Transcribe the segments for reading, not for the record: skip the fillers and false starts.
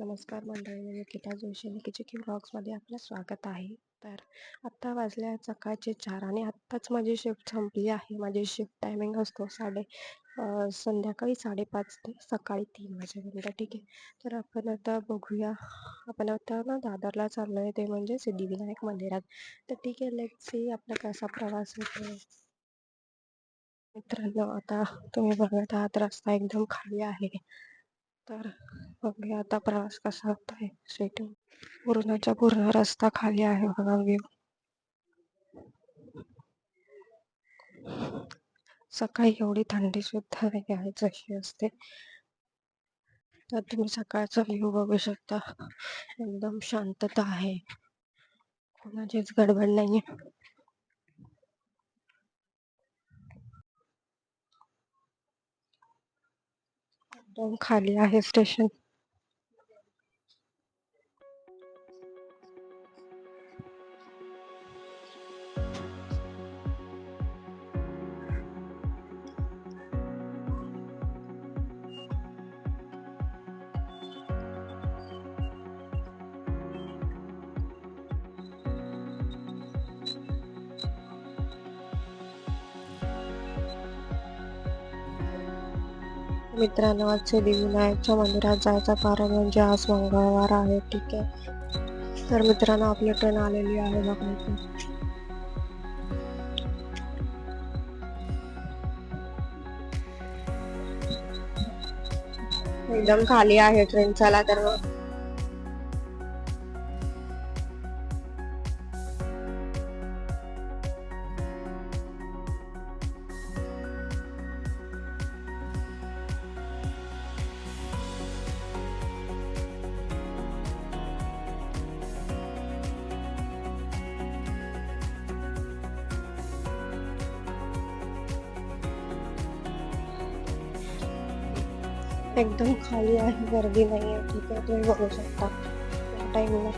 नमस्कार मंडळी, मी निकिता जोशी. निकिची व्लॉग्समध्ये आपलं स्वागत आहे. तर आत्ता वाजले सकाळचे 4 आणि आत्ताच माझी शिफ्ट संपली आहे. माझी शिफ्ट टायमिंग असतो संध्याकाळी 5:30 ते सकाळी 3 वाजेपर्यंत. ठीक आहे. तर आपण आता बघूया. आपण आता ना दादरला चाललो आहे, ते म्हणजे सिद्धिविनायक मंदिरात. तर ठीक आहे, लेट्स सी आपला कसा प्रवास होतो. मित्रांनो, आता तुम्ही बघत आहात रस्ता एकदम खाली आहे. तर बघूया आता प्रवास कसा होतोय. स्टेट पूर्णच्या पूर्ण रस्ता खाली आहे बघा. व्ह्यू सकाळी एवढी थंडी सुद्धा नाही आहे जशी असते. तर तुम्ही सकाळचा व्ह्यू बघू शकता. एकदम शांतता आहे, कोणाचीच गडबड नाहीये. एकदम खाली आहे स्टेशन. मित्रांनो, आज सिद्धिविनायकच्या मंदिरात जायचं कारण म्हणजे आज मंगळवार आहे. ठीक आहे. तर मित्रांनो, आपली ट्रेन आलेली आहे बघा इथे. एकदम खाली आहे ट्रेन. चला तर मग. एकदम खाली आहे, गर्दी नाही आहे. ठीक आहे, तुम्ही बघू शकता या टाइमला.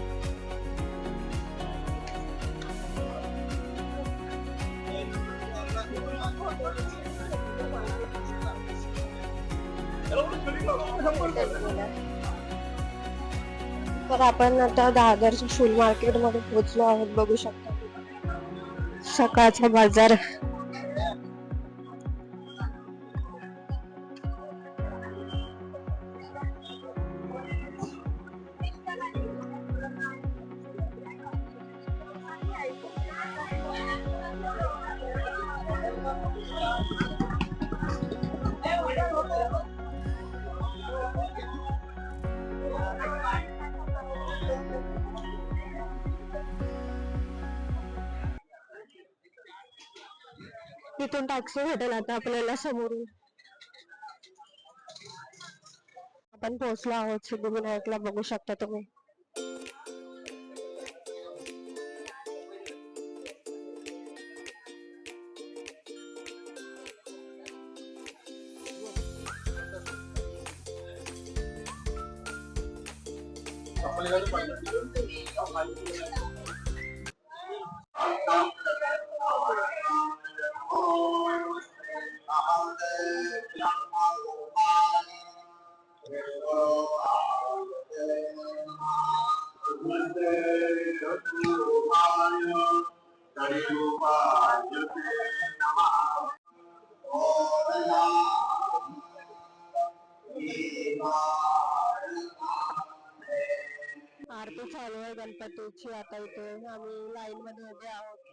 तर आपण आता दादरच्या फुल मार्केट मध्ये पोहोचलो आहोत. बघू शकता सकाळचा बाजार. तिथून टॅक्सी भेटेल आता आपल्याला समोरून. आपण पोहोचलो आहोत सिद्धिविनायकला. बघू शकता तुम्ही. आरती चालू आहे गणपतीची. आता इथे आम्ही लाईन मध्ये उभे आहोत.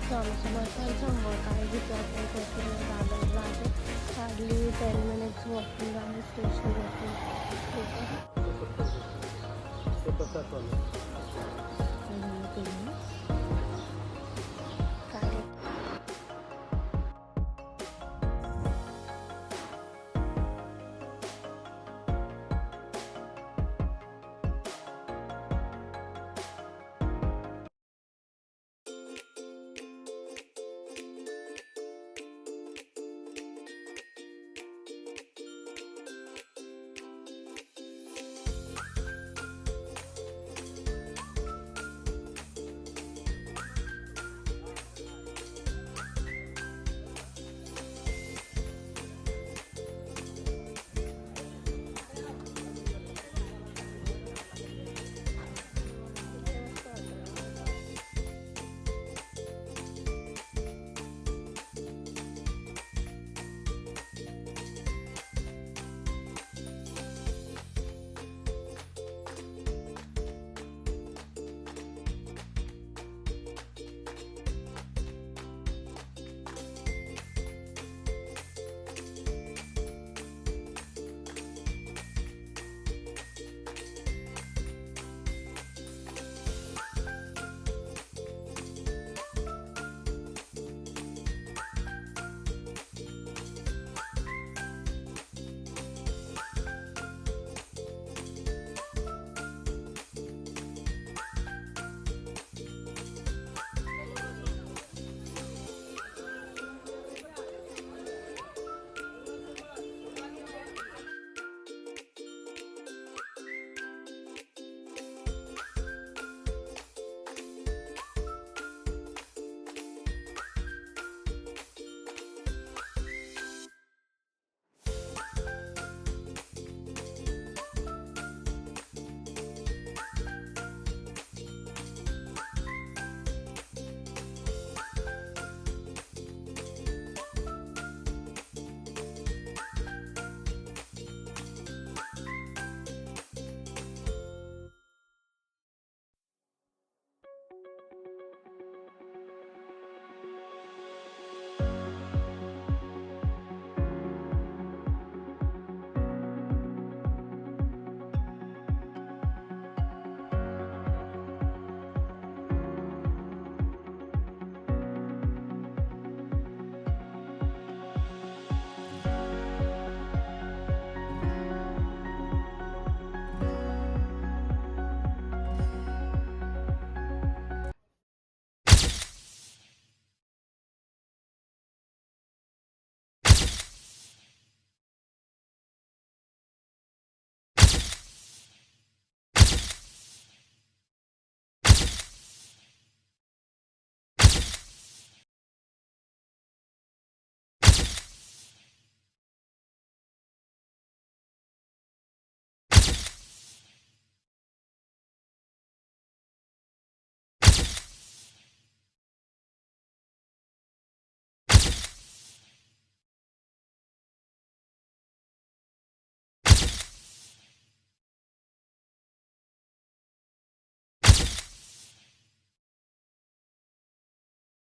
स्वामी समर्थांचं मठ आहे जिथे आपण कोथिंबीर दादरला आहे. हार्डली 10 मिनिट्स वॉकिंग आहे स्टेशनवरती.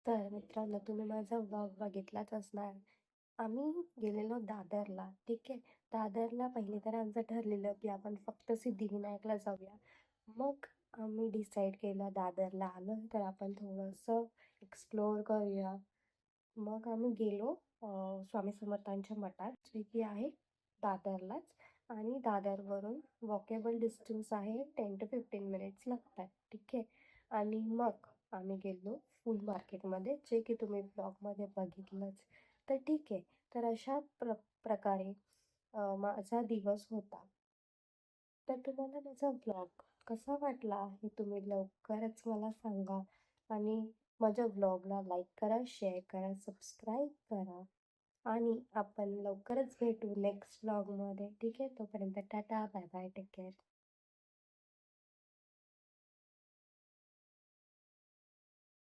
काय तर मित्रांनो, तुम्ही माझा व्लॉग बघितलाच असणार. आम्ही गेलेलो दादरला. ठीक आहे. दादरला पहिले तर आमचं ठरलेलं की आपण फक्त सिद्धिविनायकला जाऊया. मग आम्ही डिसाईड केलं दादरला आलो तर आपण थोडंसं एक्सप्लोअर करूया. मग आम्ही गेलो स्वामी समर्थांच्या मठात, जे की आहे दादरलाच. आणि दादरवरून वॉकेबल डिस्टन्स आहे 10 to 15 मिनिट्स लागतात. ठीक आहे. आणि मग आम्ही गेलो फूड मार्केटमध्ये, जे की तुम्ही ब्लॉगमध्ये बघितलंच. तर ठीक आहे. तर अशा प्रकारे माझा दिवस होता. तर तुम्हाला माझा ब्लॉग कसा वाटला हे तुम्ही लवकरच मला सांगा. आणि माझ्या ब्लॉगला लाईक करा, शेअर करा, सबस्क्राईब करा. आणि आपण लवकरच भेटू नेक्स्ट ब्लॉगमध्ये. ठीक आहे. तोपर्यंत tata, bye bye, take care.